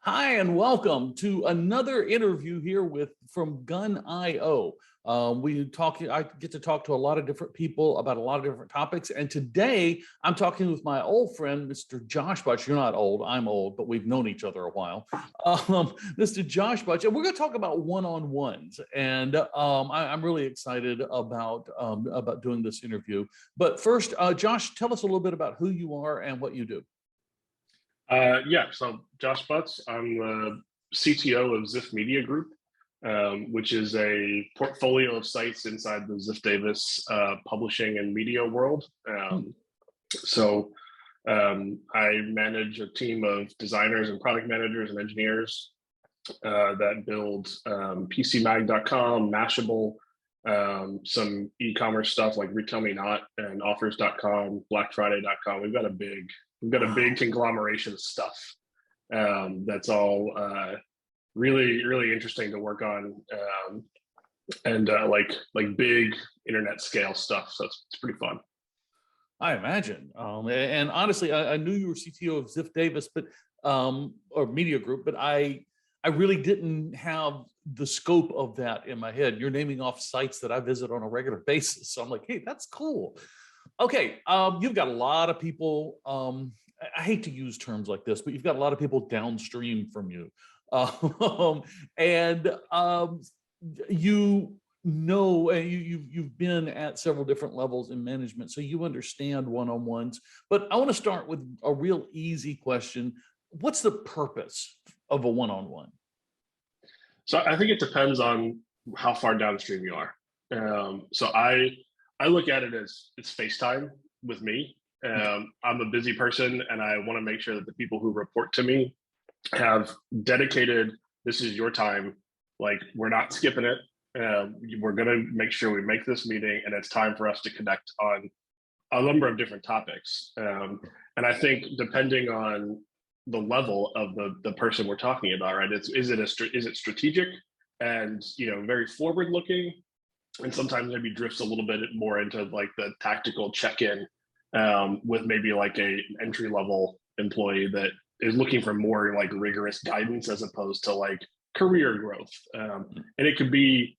Hi, and welcome to another interview here from Gun.io. I get to talk to a lot of different people about a lot of different topics. And today I'm talking with my old friend, Mr. Josh Butch. You're not old, I'm old, but we've known each other a while. Mr. Josh Butch, and we're going to talk about one-on-ones. And I'm really excited about doing this interview. But first, Josh, tell us a little bit about who you are and what you do. So Josh Butts, I'm the CTO of Ziff Media Group, which is a portfolio of sites inside the Ziff Davis publishing and media world. I manage a team of designers and product managers and engineers that build PCMag.com, Mashable, some e-commerce stuff like Retail Me Not and Offers.com, BlackFriday.com. We've got a big conglomeration of stuff that's all really interesting to work on, and like big internet scale stuff. So it's pretty fun. I imagine. And honestly, I knew you were CTO of Ziff Davis, or Media Group, but I really didn't have the scope of that in my head. You're naming off sites that I visit on a regular basis. So I'm like, hey, that's cool. Okay, you've got a lot of people, I hate to use terms like this, but you've got a lot of people downstream from you. You've been at several different levels in management, so you understand one-on-ones. But I want to start with a real easy question. What's the purpose of a one-on-one? So I think it depends on how far downstream you are. I look at it as it's FaceTime with me. I'm a busy person, and I want to make sure that the people who report to me have dedicated, this is your time. Like, we're not skipping it. We're going to make sure we make this meeting, and it's time for us to connect on a number of different topics. And I think depending on the level of the person we're talking about, right? Is it strategic and very forward looking, and sometimes maybe drifts a little bit more into like the tactical check-in with maybe like a entry level employee that is looking for more like rigorous guidance as opposed to like career growth. And it could be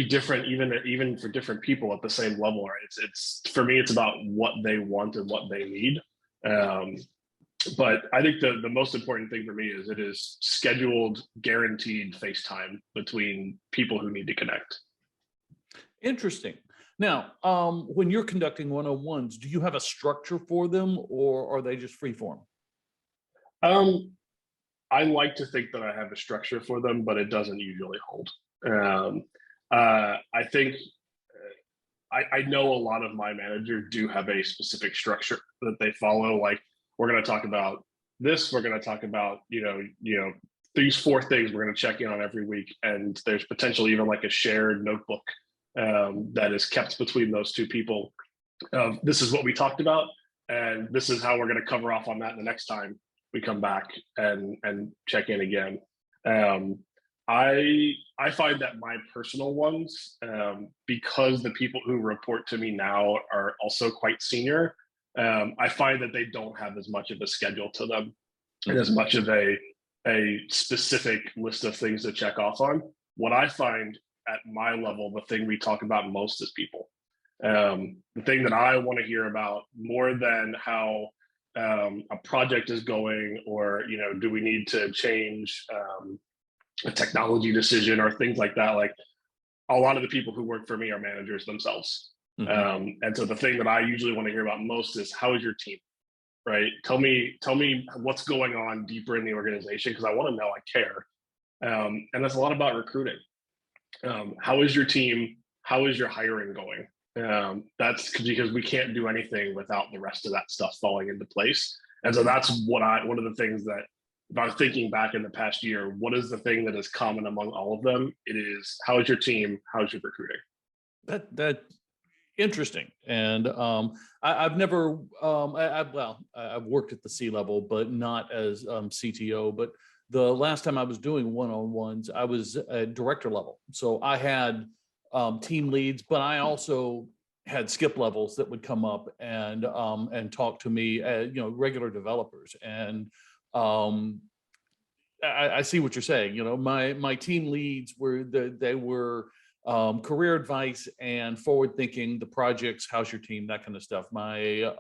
different even for different people at the same level, right? It's for me, it's about what they want and what they need. But I think the most important thing for me is it is scheduled, guaranteed FaceTime between people who need to connect. Interesting. Now, when you're conducting one-on-ones, do you have a structure for them, or are they just free form? I like to think that I have a structure for them, but it doesn't usually hold. I think I know a lot of my managers do have a specific structure that they follow. Like, we're going to talk about this. We're going to talk about these 4 things we're going to check in on every week, and there's potentially even like a shared notebook that is kept between those 2 people. This is what we talked about, and this is how we're going to cover off on that the next time we come back and check in again. I find that my personal ones, because the people who report to me now are also quite senior, I find that they don't have as much of a schedule to them and as much of a specific list of things to check off on. What I find at my level, the thing we talk about most is people. The thing that I want to hear about more than how a project is going, or do we need to change a technology decision or things like that. Like, a lot of the people who work for me are managers themselves. And so the thing that I usually want to hear about most is, how is your team, right? Tell me what's going on deeper in the organization, because I want to know, I care. And that's a lot about recruiting. How is your team? How is your hiring going? That's because we can't do anything without the rest of that stuff falling into place. And so that's one of the things that, if I'm thinking back in the past year, what is the thing that is common among all of them? It is, how is your team? How is your recruiting? That interesting. And I've never, I've worked at the C level, but not as CTO. But the last time I was doing one-on-ones, I was at director level. So I had team leads, but I also had skip levels that would come up and talk to me, regular developers. And I see what you're saying. You know, my team leads were they were career advice and forward thinking, the projects, how's your team, that kind of stuff. My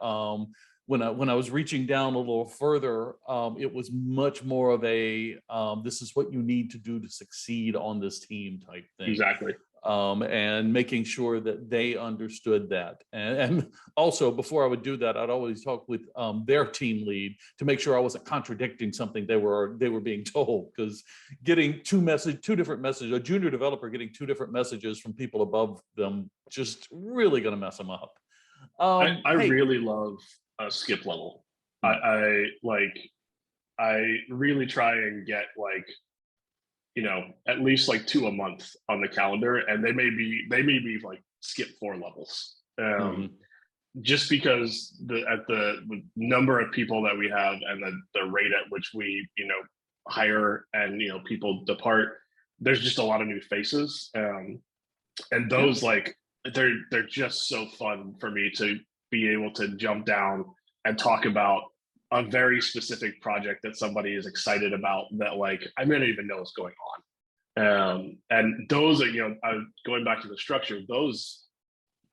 when I was reaching down a little further, it was much more of a this is what you need to do to succeed on this team type thing. Exactly. And making sure that they understood that. And also, before I would do that, I'd always talk with their team lead to make sure I wasn't contradicting something they were being told, because getting two different messages, a junior developer getting two different messages from people above them, just really going to mess them up. I Hey, really love a skip level. I really try and get like, at least like 2 a month on the calendar, and they may be like skip 4 levels. Just because at the number of people that we have and the rate at which we hire and people depart, there's just a lot of new faces, and those like they're just so fun for me to be able to jump down and talk about a very specific project that somebody is excited about that like I may not even know what's going on. And those are, going back to the structure, those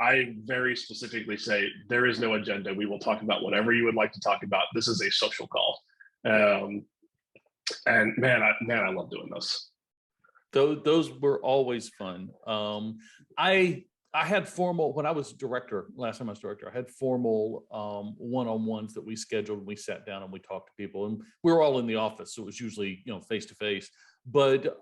I very specifically say there is no agenda. We will talk about whatever you would like to talk about. This is a social call. And man, I love doing this. Those were always fun. I had formal, when I was director, last time I was director, I had formal one-on-ones that we scheduled, and we sat down and we talked to people, and we were all in the office. So it was usually, face to face, but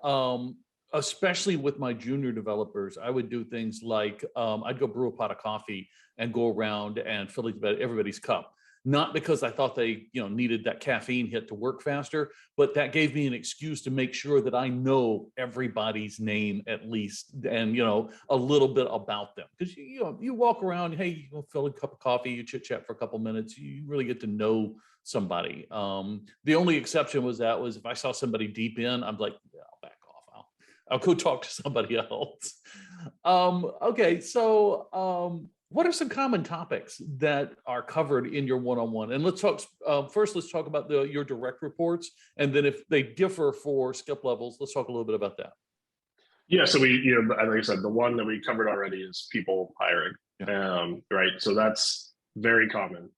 especially with my junior developers, I would do things like I'd go brew a pot of coffee and go around and fill everybody's cup. Not because I thought they, needed that caffeine hit to work faster, but that gave me an excuse to make sure that I know everybody's name at least, and a little bit about them. Because you walk around, hey, you fill a cup of coffee, you chit chat for a couple minutes, you really get to know somebody. The only exception was if I saw somebody deep in, I'm like, yeah, I'll back off. I'll go talk to somebody else. Okay, so. What are some common topics that are covered in your one-on-one? And let's talk first. Let's talk about your direct reports, and then if they differ for skip levels, let's talk a little bit about that. Yeah, so we, like I said, the one that we covered already is people hiring, right? So that's very common.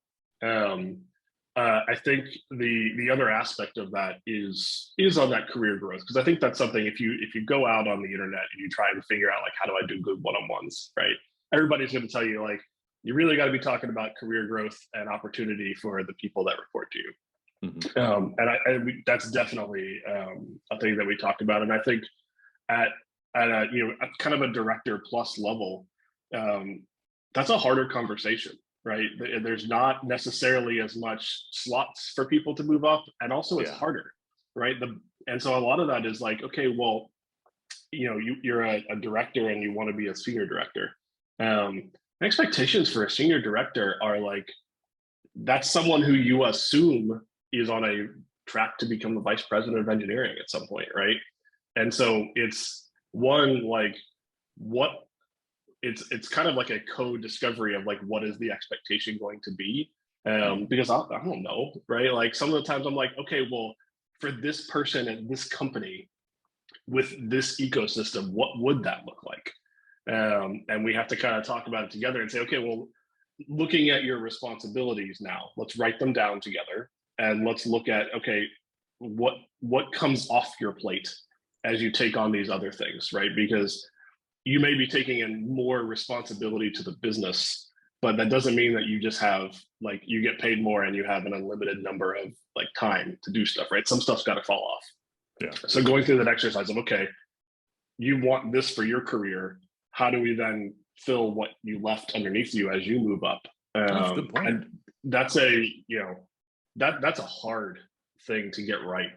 I think the other aspect of that is on that career growth, because I think that's something if you go out on the internet and you try and figure out like how do I do good one-on-ones, right? Everybody's going to tell you like you really got to be talking about career growth and opportunity for the people that report to you. And that's definitely a thing that we talked about. And I think at a kind of a director plus level, that's a harder conversation, right? There's not necessarily as much slots for people to move up, and also it's harder, right? And so a lot of that is like, okay, well, you're a director and you want to be a senior director. Expectations for a senior director are like, that's someone who you assume is on a track to become the vice president of engineering at some point, right? And so it's one like it's kind of like a code discovery of like what is the expectation going to be, because I don't know, right? Like some of the times I'm like, okay, well, for this person at this company with this ecosystem, what would that look like? And we have to kind of talk about it together and say, okay, well, looking at your responsibilities now, let's write them down together, and let's look at, okay, what comes off your plate as you take on these other things, right? Because you may be taking in more responsibility to the business, but that doesn't mean that you just have like you get paid more and you have an unlimited number of like time to do stuff, right? Some stuff's got to fall off. Yeah. So going through that exercise of, okay, you want this for your career, how do we then fill what you left underneath you as you move up? That's a good point. And that's that's a hard thing to get right.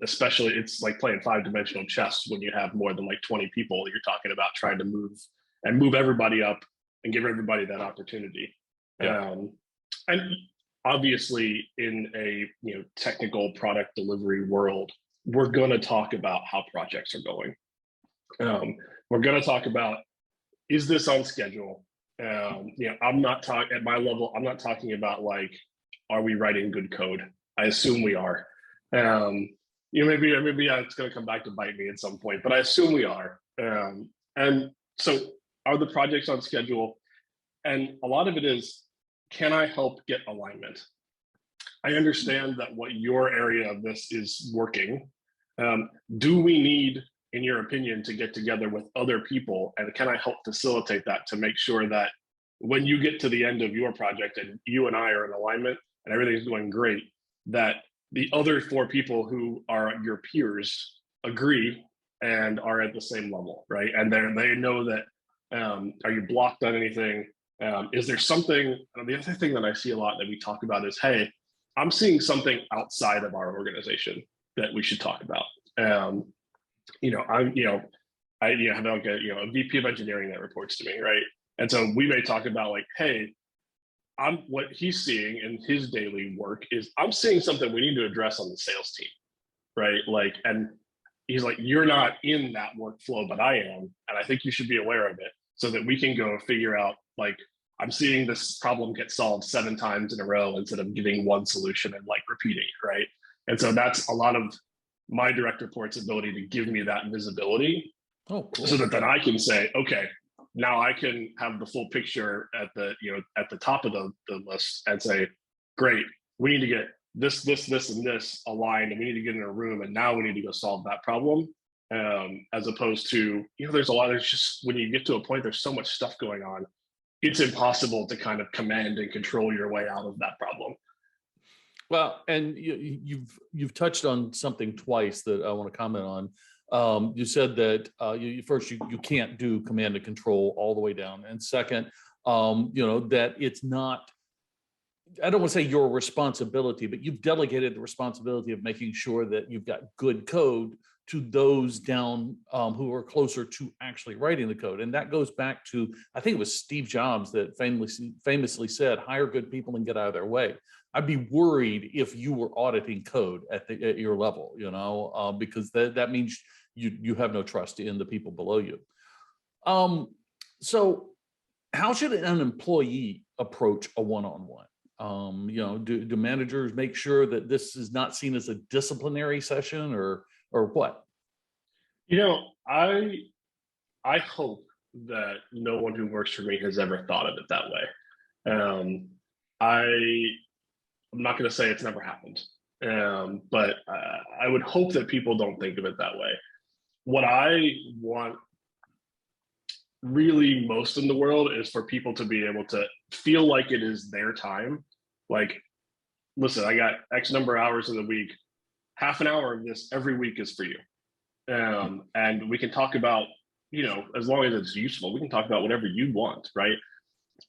Especially it's like playing 5-dimensional chess when you have more than like 20 people you're talking about trying to move everybody up and give everybody that opportunity. And obviously in a technical product delivery world, we're going to talk about how projects are going. We're going to talk about, is this on schedule? I'm not talking at my level. I'm not talking about like, are we writing good code? I assume we are. maybe it's going to come back to bite me at some point, but I assume we are. And so, are the projects on schedule? And a lot of it is, can I help get alignment? I understand that what your area of this is working. Do we need, in your opinion, to get together with other people? And can I help facilitate that to make sure that when you get to the end of your project and you and I are in alignment and everything's going great, that the other 4 people who are your peers agree and are at the same level, right? And they know that, are you blocked on anything? Is there something, the other thing that I see a lot that we talk about is, hey, I'm seeing something outside of our organization that we should talk about. I have like a VP of engineering that reports to me, right? And so we may talk about like, hey, what he's seeing in his daily work is I'm seeing something we need to address on the sales team, right? Like, and he's like, you're not in that workflow, but I am, and I think you should be aware of it so that we can go figure out, like, I'm seeing this problem get solved 7 times in a row instead of giving one solution and like repeating it, right? And so that's a lot of my direct report's ability to give me that visibility. Oh, cool. So that then I can say, okay, now I can have the full picture at the top of the list and say, great, we need to get this, and this aligned, and we need to get in a room, and now we need to go solve that problem. As opposed to, there's just, when you get to a point, there's so much stuff going on, it's impossible to kind of command and control your way out of that problem. Well, and you've touched on something twice that I want to comment on. You said that you can't do command and control all the way down, and second, that it's not. I don't want to say your responsibility, but you've delegated the responsibility of making sure that you've got good code to those down who are closer to actually writing the code. And that goes back to, I think it was Steve Jobs that famously said, hire good people and get out of their way. I'd be worried if you were auditing code at your level, because that means you have no trust in the people below you. So how should an employee approach a one-on-one? Do managers make sure that this is not seen as a disciplinary session or what? I hope that no one who works for me has ever thought of it that way. I'm not going to say it's never happened, but I would hope that people don't think of it that way. What I want really most in the world is for people to be able to feel like it is their time. Like, listen, I got X number of hours in the week. Half an hour of this every week is for you. And we can talk about, as long as it's useful, we can talk about whatever you want, right?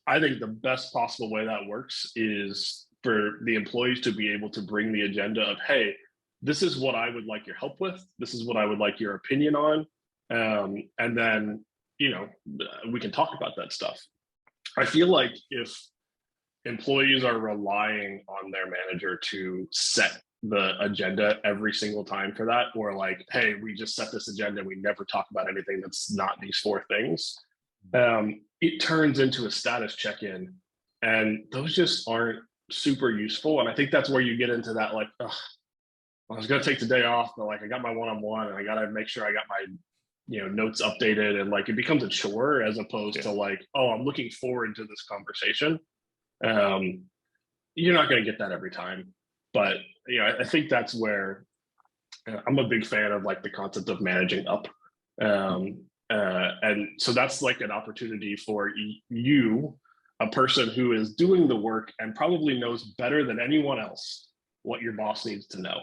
I think the best possible way that works is for the employees to be able to bring the agenda of, hey, this is what I would like your help with. This is what I would like your opinion on. And then, we can talk about that stuff. I feel like if employees are relying on their manager to set the agenda every single time for that, or like, hey, we just set this agenda, we never talk about anything that's not these 4 things, it turns into a status check-in, and those just aren't super useful. And I think that's where you get into that, like, I was gonna take the day off, but like I got my one-on-one and I gotta make sure I got my notes updated, and like it becomes a chore as opposed to like, oh, I'm looking forward to this conversation. You're not going to get that every time, but I think that's where I'm a big fan of, like, the concept of managing up, and so that's like an opportunity for you, a person who is doing the work and probably knows better than anyone else what your boss needs to know,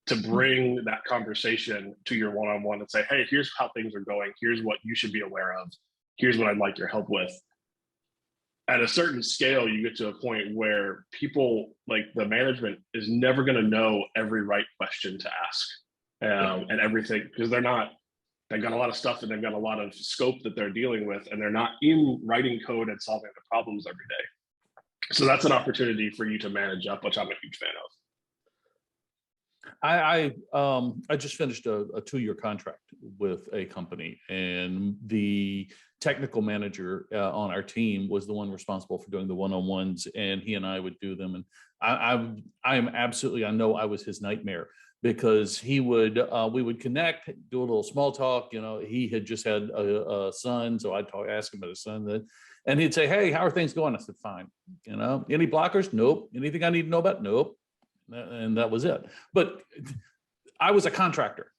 to bring that conversation to your one-on-one and say, hey, here's how things are going. Here's what you should be aware of. Here's what I'd like your help with. At a certain scale, you get to a point where people, like the management, is never going to know every right question to ask, and everything, because they've got a lot of stuff and they've got a lot of scope that they're dealing with, and they're not in writing code and solving the problems every day. So that's an opportunity for you to manage up, which I'm a huge fan of. I just finished a 2-year contract with a company, and the technical manager on our team was the one responsible for doing the one-on-ones, and he and I would do them. And I know I was his nightmare, because he would we would connect, do a little small talk. You know, he had just had a son, so I'd ask him about his son, and he'd say, "Hey, how are things going?" I said, "Fine." You know, any blockers? Nope. Anything I need to know about? Nope. And that was it. But I was a contractor.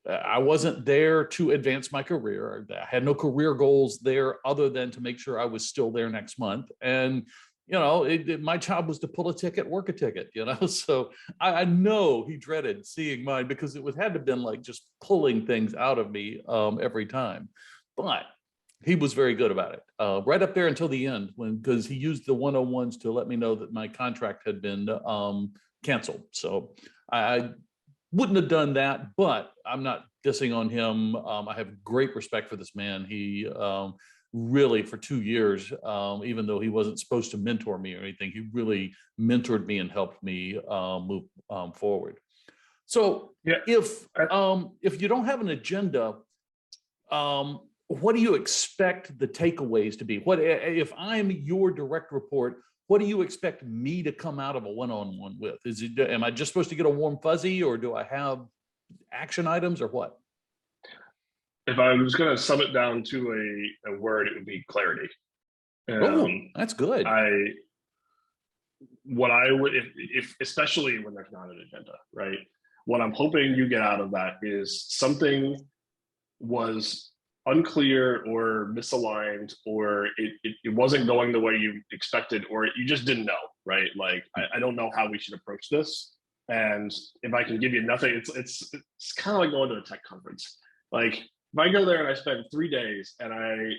I wasn't there to advance my career. I had no career goals there other than to make sure I was still there next month. And, you know, my job was to pull a ticket, work a ticket, you know? So I know he dreaded seeing mine because it had to have been like just pulling things out of me every time. But he was very good about it, right up there until the end, because he used the 101s to let me know that my contract had been canceled. So I wouldn't have done that, but I'm not dissing on him. I have great respect for this man. He really, for 2 years, even though he wasn't supposed to mentor me or anything, he really mentored me and helped me move forward. So Yeah. if you don't have an agenda, what do you expect the takeaways to be? What if I'm your direct report? What do you expect me to come out of a one-on-one with? Am I just supposed to get a warm fuzzy, or do I have action items, or what? If I was going to sum it down to a word, it would be clarity. Oh, that's good. What I would, if especially when there's not an agenda, right? What I'm hoping you get out of that is something was unclear or misaligned, or it wasn't going the way you expected, or you just didn't know, right? Like, I don't know how we should approach this. And if I can give you nothing, it's kind of like going to a tech conference. Like, if I go there and I spend 3 days and I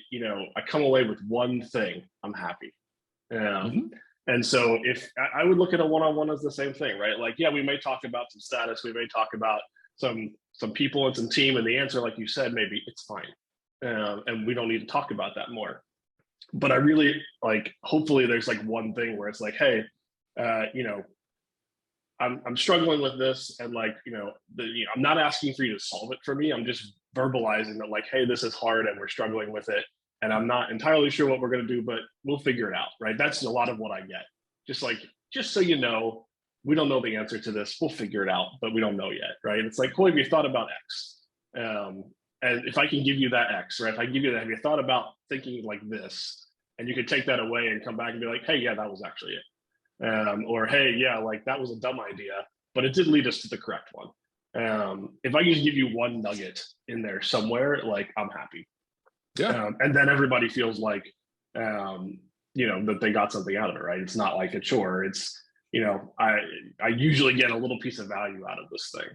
come away with one thing, I'm happy. And so if I would look at a one-on-one as the same thing, right? Like, yeah, we may talk about some status, we may talk about some people and some team, and the answer, like you said, maybe it's fine. And we don't need to talk about that more. But I really hopefully there's like one thing where it's like, hey, I'm struggling with this, and I'm not asking for you to solve it for me. I'm just verbalizing that, like, hey, this is hard and we're struggling with it, and I'm not entirely sure what we're going to do, but we'll figure it out, right? That's a lot of what I get. Just so you know, we don't know the answer to this. We'll figure it out, but we don't know yet, right? It's like, cool, have you thought about X? And if I can give you that X, right? If I give you that, have you thought about thinking like this? And you could take that away and come back and be like, hey, yeah, that was actually it. Or, hey, yeah, like that was a dumb idea, but it did lead us to the correct one. If I can just give you one nugget in there somewhere, like, I'm happy. Yeah. And then everybody feels like, that they got something out of it, right? It's not like a chore. It's, I usually get a little piece of value out of this thing.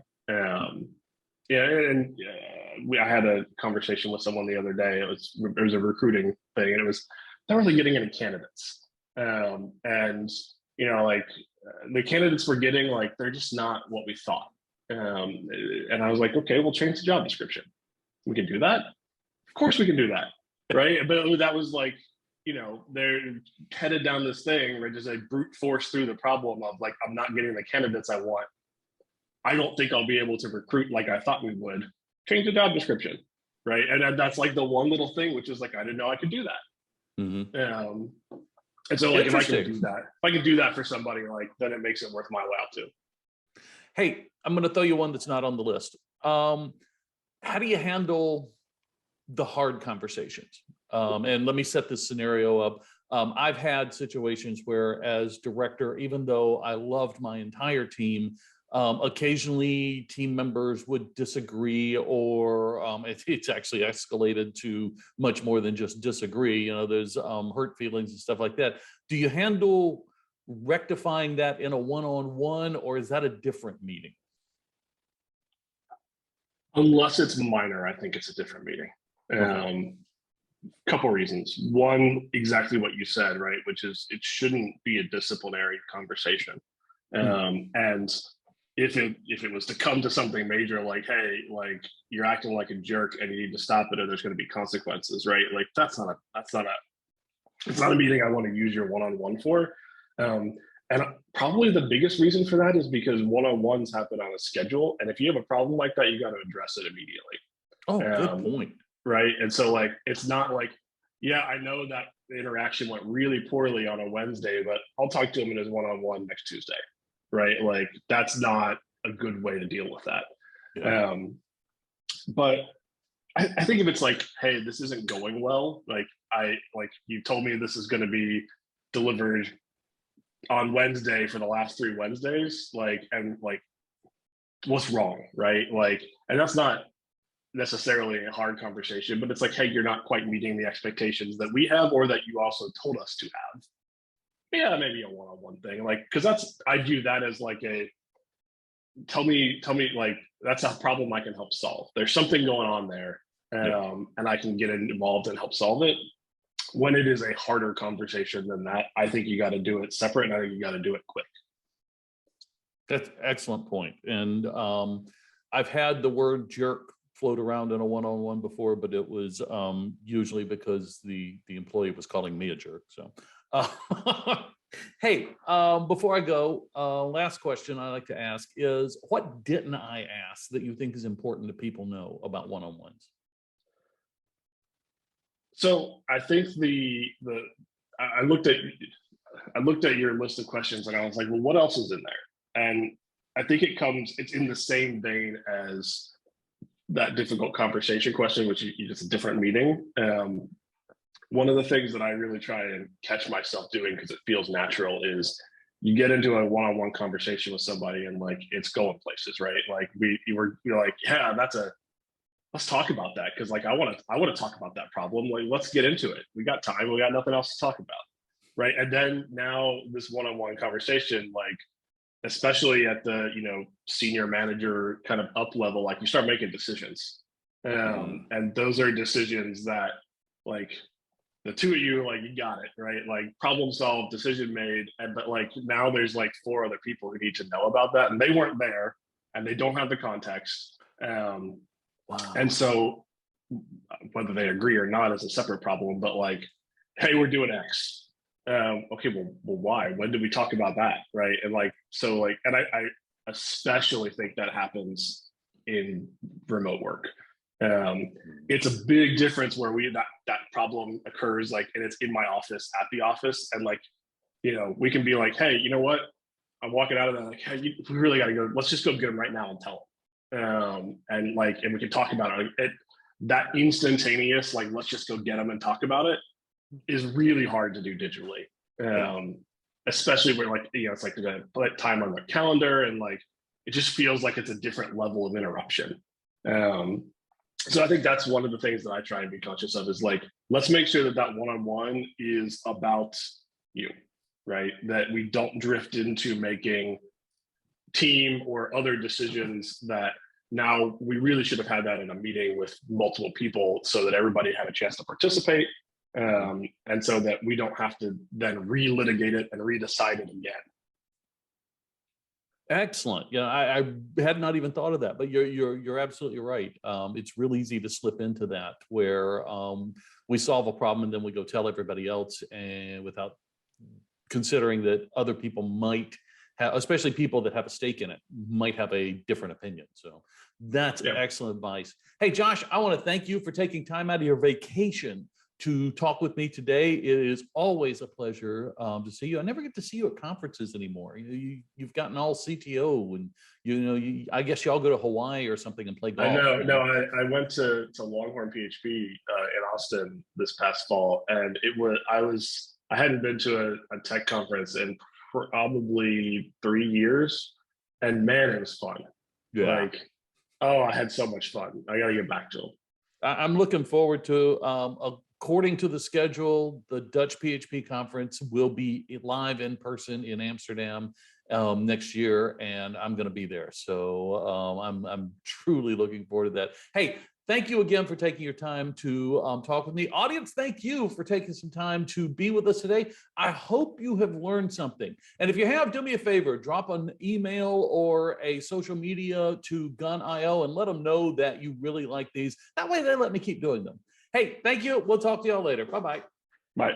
I had a conversation with someone the other day. It was a recruiting thing, and it was not really getting any candidates. The candidates we're getting, like, they're just not what we thought. And I was like, okay, we'll change the job description. We can do that. Of course we can do that, right? But that was like, they're headed down this thing where just like brute force through the problem of like, I'm not getting the candidates I want. I don't think I'll be able to recruit like I thought we would. Change the job description, right? And that's like the one little thing, which is like, I didn't know I could do that. Mm-hmm. And so, like, if I can do that for somebody, like, then it makes it worth my while too. Hey, I'm going to throw you one that's not on the list. How do you handle the hard conversations? And let me set this scenario up. I've had situations where, as director, even though I loved my entire team, occasionally team members would disagree, or it's actually escalated to much more than just disagree. There's hurt feelings and stuff like that. Do you handle rectifying that in a one-on-one, or is that a different meeting? Unless it's minor, I think it's a different meeting. Okay. Couple reasons. One, exactly what you said, right? Which is, it shouldn't be a disciplinary conversation. And if it was to come to something major, like, hey, like, you're acting like a jerk and you need to stop it, or there's going to be consequences, right? Like, it's not a meeting I want to use your one-on-one for. And probably the biggest reason for that is because one-on-ones happen on a schedule, and if you have a problem like that, you got to address it immediately. Oh, good point. Right. And so, like, it's not like, yeah, I know that the interaction went really poorly on a Wednesday, but I'll talk to him in his one-on-one next Tuesday. Right. Like, that's not a good way to deal with that. Yeah. But I think if it's like, hey, this isn't going well, like you told me this is going to be delivered on Wednesday for the last 3 Wednesdays, and what's wrong, right? And that's not necessarily a hard conversation, but it's like, hey, you're not quite meeting the expectations that we have or that you also told us to have. Yeah, maybe a one-on-one thing, because I view that as like a tell me, like that's a problem I can help solve. There's something going on there, and I can get involved and help solve it. When it is a harder conversation than that, I think you got to do it separate, and I think you got to do it quick. That's an excellent point. And I've had the word jerk float around in a one-on-one before, but it was usually because the employee was calling me a jerk. So, hey, before I go, last question I like to ask is, what didn't I ask that you think is important to people know about one-on-ones? So I think I looked at your list of questions and I was like, well, what else is in there? And I think it's in the same vein as that difficult conversation question, which is just a different meaning. One of the things that I really try and catch myself doing, because it feels natural, is you get into a one-on-one conversation with somebody and it's going places, right? Like you're like, yeah, let's talk about that, because I want to talk about that problem. Let's get into it. We got time. We got nothing else to talk about, right? And then now this one-on-one conversation, especially at the senior manager kind of up level, you start making decisions, and those are decisions that the two of you, you got it right, problem solved, decision made, but now there's 4 other people who need to know about that, and they weren't there and they don't have the context. Wow. And so whether they agree or not is a separate problem, but hey, we're doing X. Okay, well, why? When did we talk about that? Right. And and I especially think that happens in remote work. It's a big difference where that problem occurs and it's in my office, at the office, and we can be like, hey, you know what? I'm walking out of there hey, we really got to go. Let's just go get them right now and tell them. And we can talk about it. That instantaneous, let's just go get them and talk about it, is really hard to do digitally. Especially where it's they're gonna put time on their calendar, and it just feels like it's a different level of interruption. So I think that's one of the things that I try and be conscious of is let's make sure that one-on-one is about you, right? That we don't drift into making team or other decisions that now we really should have had that in a meeting with multiple people so that everybody had a chance to participate, and so that we don't have to then relitigate it and redecide it again. Excellent. Yeah, I had not even thought of that, but you're absolutely right. It's real easy to slip into that where we solve a problem and then we go tell everybody else, and without considering that other people might have, especially people that have a stake in it, might have a different opinion. So that's excellent advice. Hey, Josh, I want to thank you for taking time out of your vacation to talk with me today. It is always a pleasure to see you. I never get to see you at conferences anymore. You've gotten all CTO, and I guess y'all go to Hawaii or something and play golf. I know. No, I went to Longhorn PHP in Austin this past fall, and I hadn't been to a tech conference in probably 3 years, and man, it was fun. Yeah. I had so much fun. I got to get back to them. I'm looking forward to, according to the schedule, the Dutch PHP conference will be live in person in Amsterdam next year, and I'm going to be there. So I'm truly looking forward to that. Hey, thank you again for taking your time to talk with me. Audience, thank you for taking some time to be with us today. I hope you have learned something. And if you have, do me a favor, drop an email or a social media to Gun.io and let them know that you really like these. That way they let me keep doing them. Hey, thank you. We'll talk to y'all later. Bye-bye. Bye.